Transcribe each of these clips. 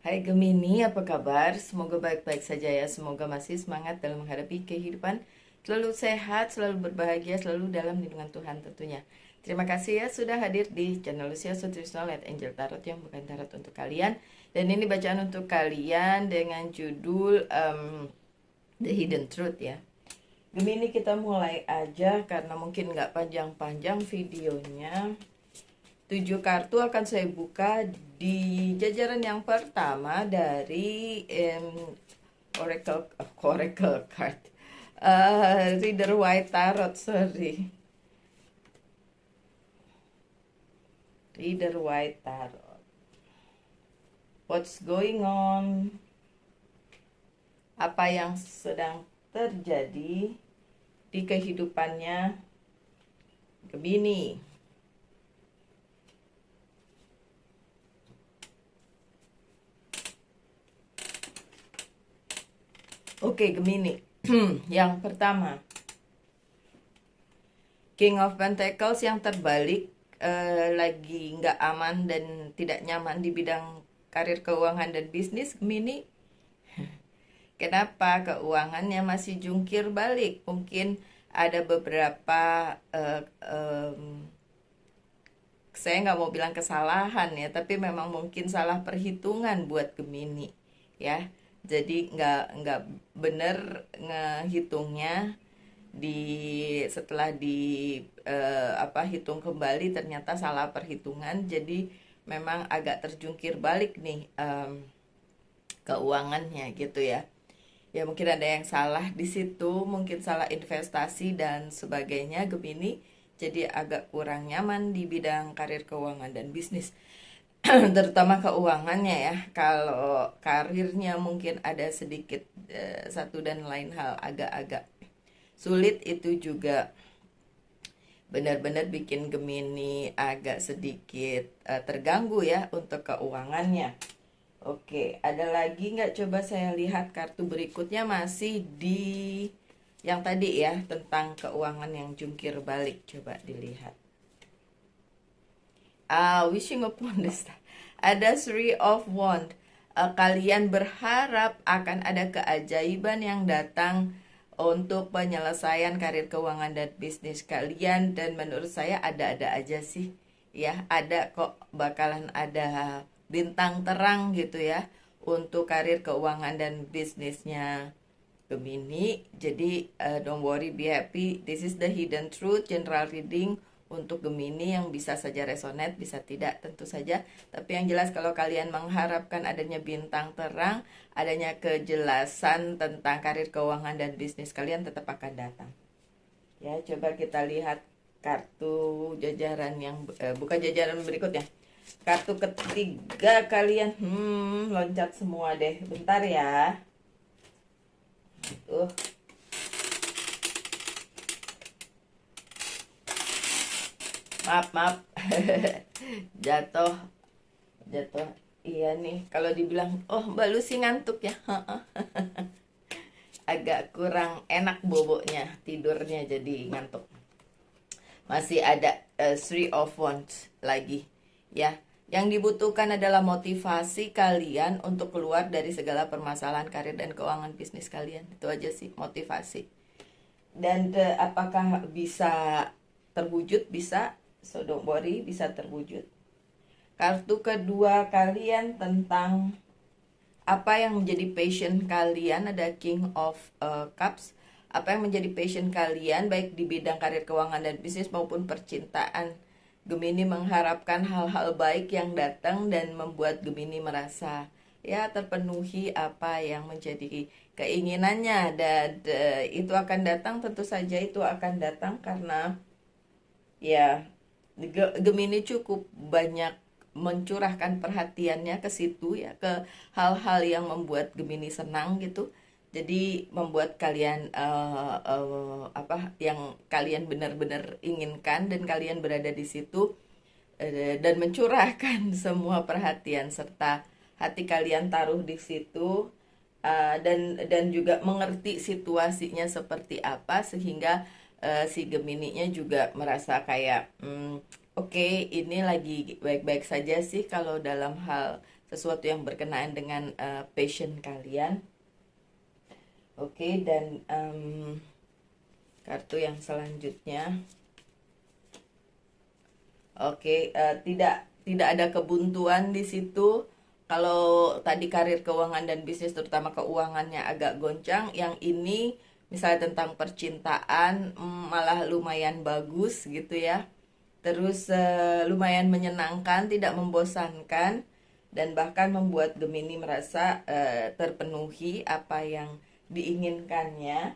Hai Gemini, apa kabar? Semoga baik-baik saja ya. Semoga masih semangat dalam menghadapi kehidupan. Selalu sehat, selalu berbahagia, selalu dalam lindungan Tuhan tentunya. Terima kasih ya sudah hadir di channel Lucia Sutrisno Let Angel Tarot yang bukan tarot untuk kalian. Dan ini bacaan untuk kalian dengan judul The Hidden Truth ya. Gemini, kita mulai aja karena mungkin nggak panjang-panjang videonya. 7 kartu akan saya buka di jajaran yang pertama dari Oracle card, Reader White Tarot, sorry, Reader White Tarot. What's going on? Apa yang sedang terjadi di kehidupannya Gemini? Oke, Gemini. Yang pertama, King of Pentacles yang terbalik, lagi nggak aman dan tidak nyaman di bidang karir, keuangan, dan bisnis, Gemini. Kenapa keuangannya masih jungkir balik? Mungkin ada beberapa, saya nggak mau bilang kesalahan ya, tapi memang mungkin salah perhitungan buat Gemini ya. Jadi nggak bener ngehitungnya, setelah hitung kembali ternyata salah perhitungan, jadi memang agak terjungkir balik nih keuangannya gitu ya. Ya mungkin ada yang salah di situ, mungkin salah investasi dan sebagainya Gemini, jadi agak kurang nyaman di bidang karir, keuangan, dan bisnis. Terutama keuangannya ya. Kalau karirnya mungkin ada sedikit satu dan lain hal agak-agak sulit, itu juga benar-benar bikin Gemini agak sedikit terganggu ya untuk keuangannya. Oke, ada lagi nggak? Coba saya lihat kartu berikutnya, masih di yang tadi ya, tentang keuangan yang jungkir balik. Coba dilihat. Wishing upon the star. Ada Three of Wands. Kalian berharap akan ada keajaiban yang datang untuk penyelesaian karir, keuangan, dan bisnis kalian. Dan menurut saya ada-ada aja sih. Ya, ada kok, bakalan ada bintang terang gitu ya untuk karir, keuangan, dan bisnisnya Gemini. Jadi don't worry, be happy. This is the hidden truth, general reading untuk Gemini yang bisa saja resonate, bisa tidak tentu saja. Tapi yang jelas kalau kalian mengharapkan adanya bintang terang, adanya kejelasan tentang karir, keuangan, dan bisnis kalian, tetap akan datang. Ya, coba kita lihat kartu jajaran yang bukan jajaran berikutnya. Kartu ketiga kalian, loncat semua deh. Bentar ya. Maaf. jatuh jatuh Iya nih, kalau dibilang oh Mbak Lucy ngantuk ya, agak kurang enak boboknya, tidurnya jadi ngantuk. Masih ada Three of Wands lagi ya. Yang dibutuhkan adalah motivasi kalian untuk keluar dari segala permasalahan karir dan keuangan bisnis kalian. Itu aja sih, motivasi. Dan apakah bisa terwujud? Bisa. So don't worry, bisa terwujud. Kartu kedua kalian tentang apa yang menjadi passion kalian, ada King of Cups. Apa yang menjadi passion kalian baik di bidang karir, keuangan, dan bisnis maupun percintaan. Gemini mengharapkan hal-hal baik yang datang dan membuat Gemini merasa ya terpenuhi apa yang menjadi keinginannya. Dan itu akan datang, tentu saja itu akan datang karena ya Gemini cukup banyak mencurahkan perhatiannya ke situ ya, ke hal-hal yang membuat Gemini senang gitu. Jadi membuat kalian apa yang kalian benar-benar inginkan, dan kalian berada di situ dan mencurahkan semua perhatian serta hati kalian taruh di situ, dan juga mengerti situasinya seperti apa, sehingga si Gemininya juga merasa kayak oke, ini lagi baik-baik saja sih kalau dalam hal sesuatu yang berkenaan dengan passion kalian. Oke, dan kartu yang selanjutnya. Oke, tidak ada kebuntuan di situ. Kalau tadi karir, keuangan, dan bisnis, terutama keuangannya agak goncang, yang ini misalnya tentang percintaan malah lumayan bagus gitu ya. Terus lumayan menyenangkan, tidak membosankan, dan bahkan membuat Gemini merasa terpenuhi apa yang diinginkannya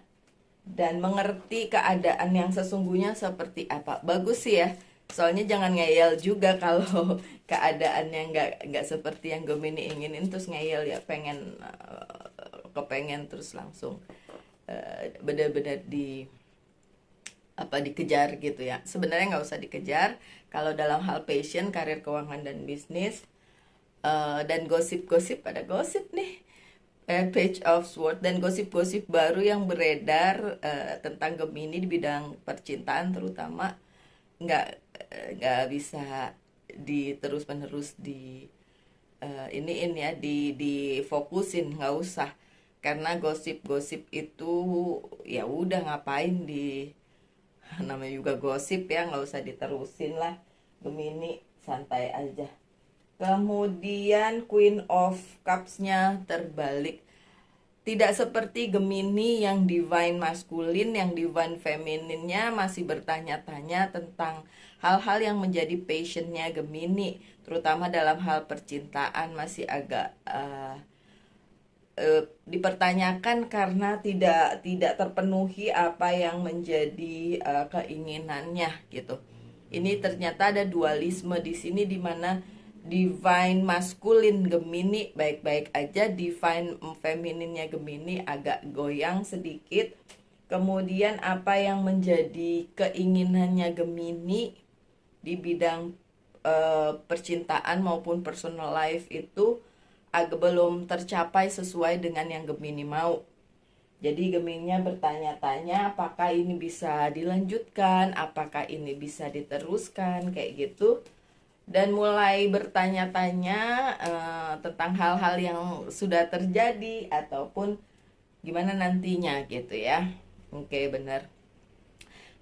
dan mengerti keadaan yang sesungguhnya seperti apa. Bagus sih ya. Soalnya jangan ngeyel juga kalau keadaannya nggak seperti yang Gemini inginin, terus ngeyel ya, kepengen terus langsung benar-benar dikejar gitu ya. Sebenarnya nggak usah dikejar kalau dalam hal passion, karir, keuangan, dan bisnis. Dan gosip-gosip, ada gosip nih, Page of Swords, dan gosip-gosip baru yang beredar tentang Gemini di bidang percintaan terutama nggak bisa terus menerus difokusin, nggak usah, karena gosip-gosip itu ya udah, ngapain namanya juga gosip ya, nggak usah diterusin lah. Gemini santai aja. Kemudian Queen of Cups-nya terbalik. Tidak seperti Gemini yang divine maskulin, yang divine femininnya masih bertanya-tanya tentang hal-hal yang menjadi passionnya Gemini, terutama dalam hal percintaan, masih agak dipertanyakan karena tidak terpenuhi apa yang menjadi keinginannya gitu. Ini ternyata ada dualisme di sini, di mana divine maskulin Gemini baik-baik aja, divine femininnya Gemini agak goyang sedikit. Kemudian apa yang menjadi keinginannya Gemini di bidang percintaan maupun personal life itu agak belum tercapai sesuai dengan yang Gemini mau. Jadi Gemininya bertanya-tanya apakah ini bisa dilanjutkan, apakah ini bisa diteruskan, kayak gitu. Dan mulai bertanya-tanya tentang hal-hal yang sudah terjadi ataupun gimana nantinya gitu ya. Oke, benar.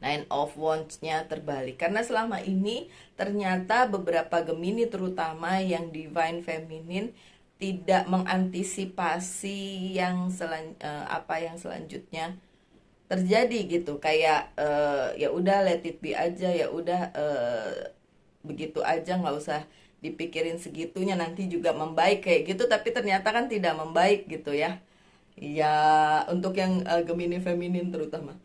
Nine of Wands-nya terbalik, karena selama ini ternyata beberapa Gemini terutama yang divine feminine tidak mengantisipasi apa yang selanjutnya terjadi gitu. Kayak ya udah, let it be aja, ya udah begitu aja, nggak usah dipikirin segitunya, nanti juga membaik kayak gitu. Tapi ternyata kan tidak membaik gitu ya. Ya untuk yang Gemini feminin terutama,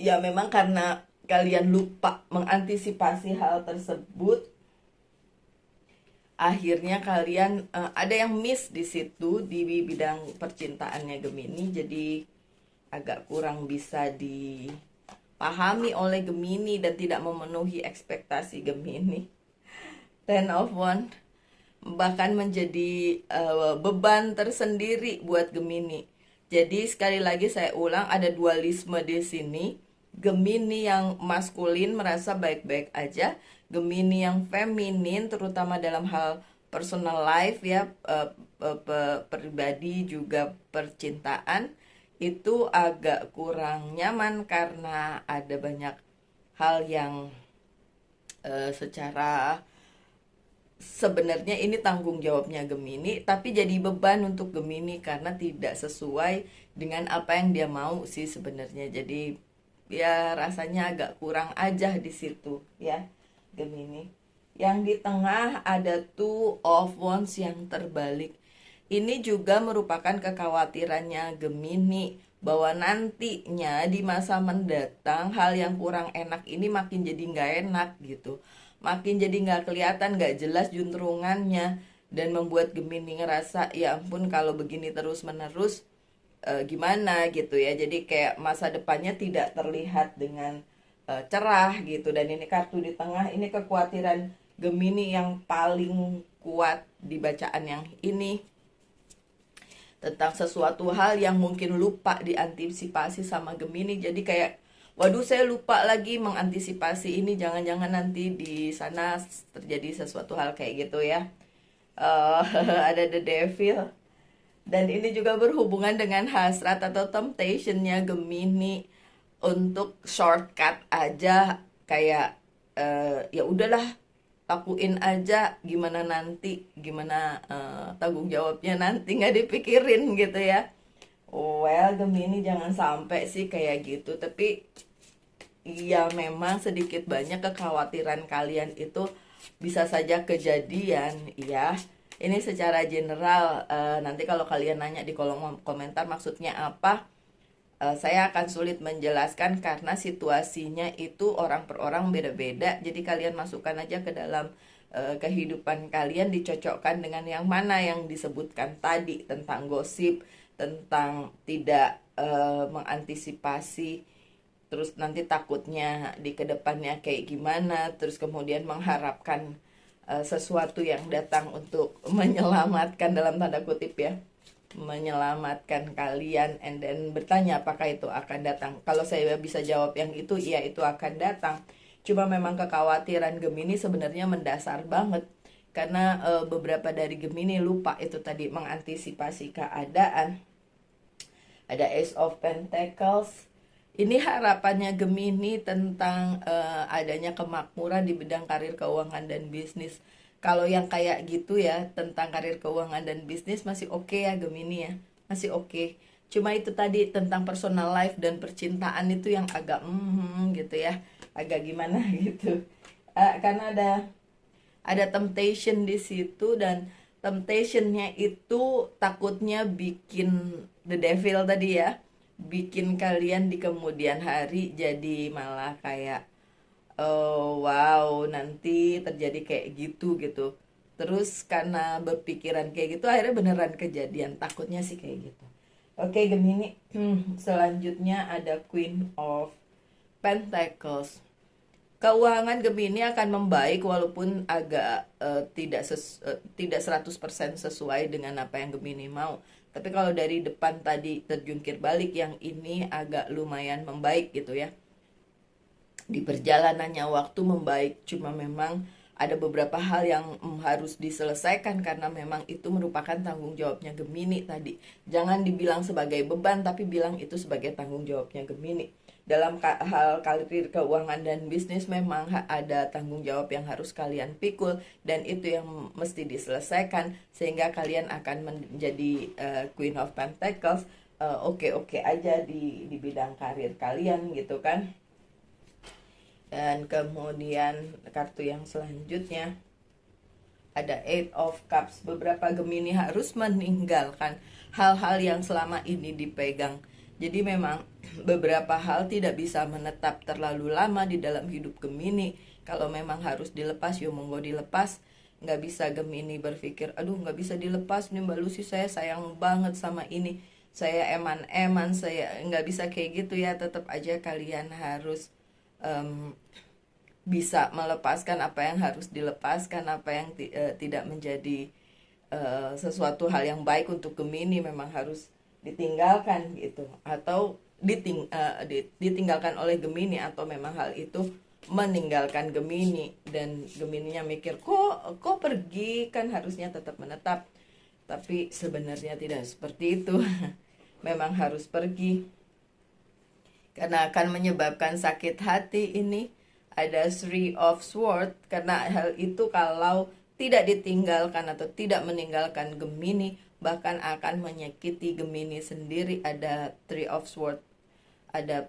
ya memang karena kalian lupa mengantisipasi hal tersebut, akhirnya kalian ada yang miss di situ di bidang percintaannya Gemini. Jadi agak kurang bisa dipahami oleh Gemini dan tidak memenuhi ekspektasi Gemini. Ten of Wands bahkan menjadi beban tersendiri buat Gemini. Jadi sekali lagi saya ulang, ada dualisme di sini. Gemini yang maskulin merasa baik-baik aja, Gemini yang feminin terutama dalam hal personal life ya, pribadi juga percintaan, itu agak kurang nyaman karena ada banyak hal yang secara sebenarnya ini tanggung jawabnya Gemini, tapi jadi beban untuk Gemini karena tidak sesuai dengan apa yang dia mau sih sebenarnya. Jadi ya rasanya agak kurang aja di situ ya Gemini. Yang di tengah ada Two of Wands yang terbalik. Ini juga merupakan kekhawatirannya Gemini, bahwa nantinya di masa mendatang hal yang kurang enak ini makin jadi nggak enak gitu, makin jadi nggak kelihatan, nggak jelas juntrungannya, dan membuat Gemini ngerasa ya ampun kalau begini terus menerus gimana gitu ya. Jadi kayak masa depannya tidak terlihat dengan cerah gitu. Dan ini kartu di tengah, ini kekhawatiran Gemini yang paling kuat di bacaan yang ini, tentang sesuatu hal yang mungkin lupa diantisipasi sama Gemini. Jadi kayak waduh, saya lupa lagi mengantisipasi ini, jangan-jangan nanti di sana terjadi sesuatu hal kayak gitu ya. eh, ada the devil. Dan ini juga berhubungan dengan hasrat atau temptationnya Gemini untuk shortcut aja, kayak ya udahlah, lakuin aja, gimana nanti, gimana tanggung jawabnya nanti, nggak dipikirin gitu ya. Well, Gemini jangan sampai sih kayak gitu, tapi ya memang sedikit banyak kekhawatiran kalian itu bisa saja kejadian ya. Ini secara general, nanti kalau kalian nanya di kolom komentar maksudnya apa, saya akan sulit menjelaskan karena situasinya itu orang per orang beda-beda. Jadi kalian masukkan aja ke dalam kehidupan kalian, dicocokkan dengan yang mana yang disebutkan tadi, tentang gosip, tentang tidak mengantisipasi, terus nanti takutnya di kedepannya kayak gimana, terus kemudian mengharapkan sesuatu yang datang untuk menyelamatkan, dalam tanda kutip ya, menyelamatkan kalian, and then bertanya apakah itu akan datang. Kalau saya bisa jawab yang itu, iya itu akan datang. Cuma memang kekhawatiran Gemini sebenarnya mendasar banget, karena beberapa dari Gemini lupa itu tadi mengantisipasi keadaan. Ada Ace of Pentacles. Ini harapannya Gemini tentang adanya kemakmuran di bidang karir, keuangan, dan bisnis. Kalau yang kayak gitu ya, tentang karir, keuangan, dan bisnis masih oke ya Gemini ya. Masih oke. Cuma itu tadi tentang personal life dan percintaan itu yang agak gitu ya. Agak gimana gitu. Karena ada temptation di situ, dan temptationnya itu takutnya bikin the devil tadi ya, bikin kalian di kemudian hari jadi malah kayak oh wow nanti terjadi kayak gitu gitu. Terus karena berpikiran kayak gitu akhirnya beneran kejadian, takutnya sih kayak gitu. Oke Gemini, selanjutnya ada Queen of Pentacles. Keuangan Gemini akan membaik walaupun agak tidak 100% sesuai dengan apa yang Gemini mau. Tapi kalau dari depan tadi terjungkir balik, yang ini agak lumayan membaik gitu ya. Di perjalanannya waktu membaik, cuma memang ada beberapa hal yang harus diselesaikan karena memang itu merupakan tanggung jawabnya Gemini tadi. Jangan dibilang sebagai beban, tapi bilang itu sebagai tanggung jawabnya Gemini. Dalam hal karir, keuangan, dan bisnis memang ada tanggung jawab yang harus kalian pikul, dan itu yang mesti diselesaikan sehingga kalian akan menjadi Queen of Pentacles, oke-oke aja di bidang karir kalian gitu kan. Dan kemudian kartu yang selanjutnya ada Eight of Cups. Beberapa Gemini harus meninggalkan hal-hal yang selama ini dipegang. Jadi memang beberapa hal tidak bisa menetap terlalu lama di dalam hidup Gemini. Kalau memang harus dilepas, ya monggo dilepas. Nggak bisa Gemini berpikir, aduh nggak bisa dilepas nih Mbak Lucy, saya sayang banget sama ini, saya eman-eman, saya nggak bisa kayak gitu ya. Tetap aja kalian harus bisa melepaskan apa yang harus dilepaskan, apa yang tidak menjadi sesuatu hal yang baik untuk Gemini memang harus ditinggalkan gitu, atau ditinggalkan oleh Gemini, atau memang hal itu meninggalkan Gemini, dan Gemininya mikir kok pergi, kan harusnya tetap menetap, tapi sebenarnya tidak seperti itu. Memang harus pergi karena akan menyebabkan sakit hati. Ini ada Three of Swords, karena hal itu kalau tidak ditinggalkan atau tidak meninggalkan Gemini, bahkan akan menyakiti Gemini sendiri. Ada Three of Swords, ada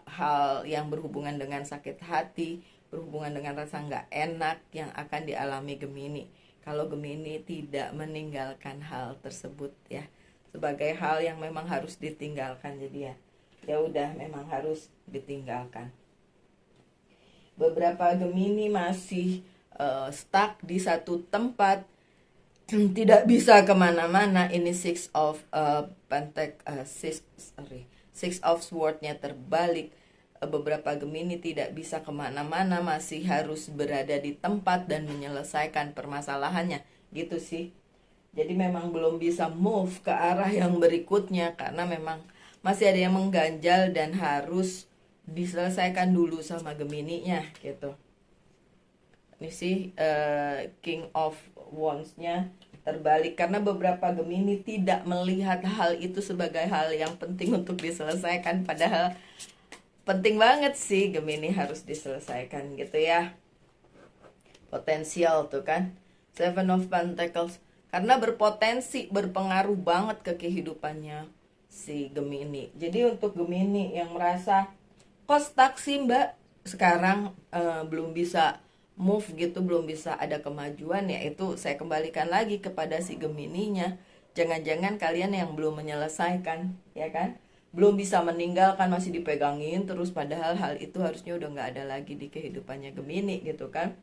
hal yang berhubungan dengan sakit hati, berhubungan dengan rasa nggak enak yang akan dialami Gemini kalau Gemini tidak meninggalkan hal tersebut ya, sebagai hal yang memang harus ditinggalkan. Jadi ya udah memang harus ditinggalkan. Beberapa Gemini masih stuck di satu tempat, tidak bisa kemana-mana. Ini Six of Swords-nya terbalik. Beberapa Gemini tidak bisa kemana-mana, masih harus berada di tempat dan menyelesaikan permasalahannya gitu sih. Jadi memang belum bisa move ke arah yang berikutnya karena memang masih ada yang mengganjal dan harus diselesaikan dulu sama Gemininya gitu. Ini sih King of Wands-nya terbalik karena beberapa Gemini tidak melihat hal itu sebagai hal yang penting untuk diselesaikan, padahal penting banget sih Gemini harus diselesaikan gitu ya. Potensial tuh kan, Seven of Pentacles, karena berpotensi berpengaruh banget ke kehidupannya si Gemini. Jadi untuk Gemini yang merasa kok stuck sih mbak sekarang, belum bisa move gitu, belum bisa ada kemajuan, ya itu saya kembalikan lagi kepada si Gemininya. Jangan-jangan kalian yang belum menyelesaikan, ya kan, belum bisa meninggalkan, masih dipegangin terus, padahal hal itu harusnya udah nggak ada lagi di kehidupannya Gemini gitu kan.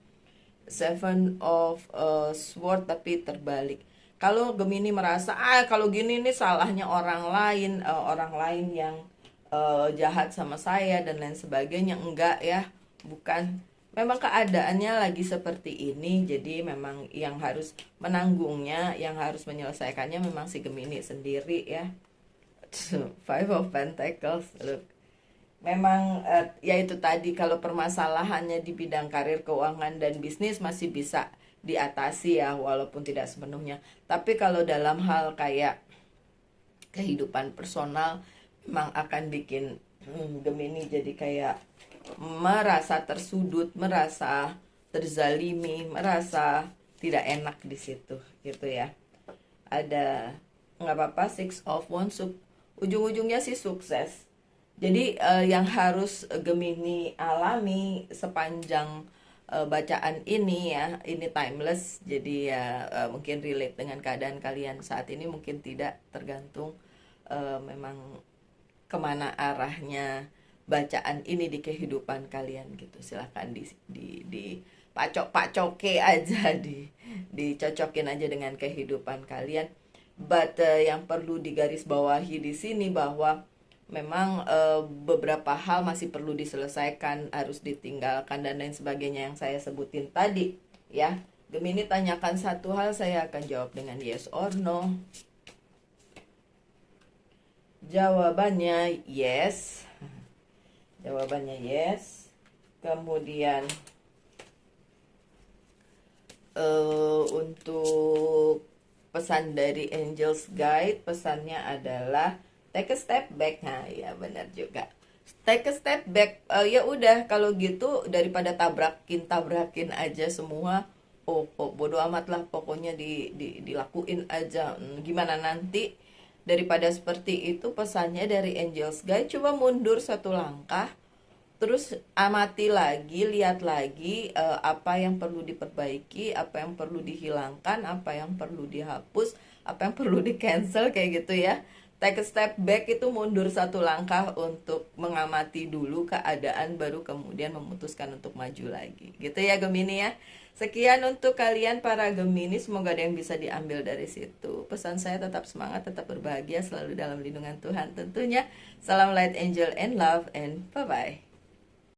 Seven of Sword tapi terbalik. Kalau Gemini merasa kalau gini nih salahnya orang lain yang jahat sama saya dan lain sebagainya, enggak ya, bukan. Memang keadaannya lagi seperti ini, jadi memang yang harus menanggungnya, yang harus menyelesaikannya memang si Gemini sendiri ya. Five of Pentacles, look. Memang ya itu tadi, kalau permasalahannya di bidang karir, keuangan, dan bisnis masih bisa diatasi ya, walaupun tidak sepenuhnya. Tapi kalau dalam hal kayak kehidupan personal, memang akan bikin Gemini jadi kayak merasa tersudut, merasa terzalimi, merasa tidak enak di situ gitu ya. Ada nggak apa-apa, Six of Wands, ujung-ujungnya sih sukses. Jadi yang harus Gemini alami sepanjang bacaan ini ya, ini timeless. Jadi ya mungkin relate dengan keadaan kalian saat ini, mungkin tidak, tergantung memang kemana arahnya bacaan ini di kehidupan kalian gitu. Silahkan di pacok-pacoke aja, dicocokin aja dengan kehidupan kalian. But yang perlu digarisbawahi di sini bahwa memang beberapa hal masih perlu diselesaikan, harus ditinggalkan dan lain sebagainya yang saya sebutin tadi ya. Gemini tanyakan satu hal, saya akan jawab dengan yes or no. Jawabannya yes. Jawabannya yes. Kemudian untuk pesan dari Angels Guide, pesannya adalah take a step back. Nah, ya benar juga. Take a step back. Ya udah, kalau gitu daripada tabrakin aja semua. Bodo amat lah, pokoknya dilakuin aja. Gimana nanti? Daripada seperti itu, pesannya dari Angels Guide, coba mundur satu langkah, terus amati lagi, lihat lagi apa yang perlu diperbaiki, apa yang perlu dihilangkan, apa yang perlu dihapus, apa yang perlu di cancel, kayak gitu ya. Take a step back itu mundur satu langkah untuk mengamati dulu keadaan, baru kemudian memutuskan untuk maju lagi gitu ya Gemini ya. Sekian untuk kalian para Gemini, semoga ada yang bisa diambil dari situ. Pesan saya, tetap semangat, tetap berbahagia, selalu dalam lindungan Tuhan tentunya. Salam light, angel, and love, and bye-bye.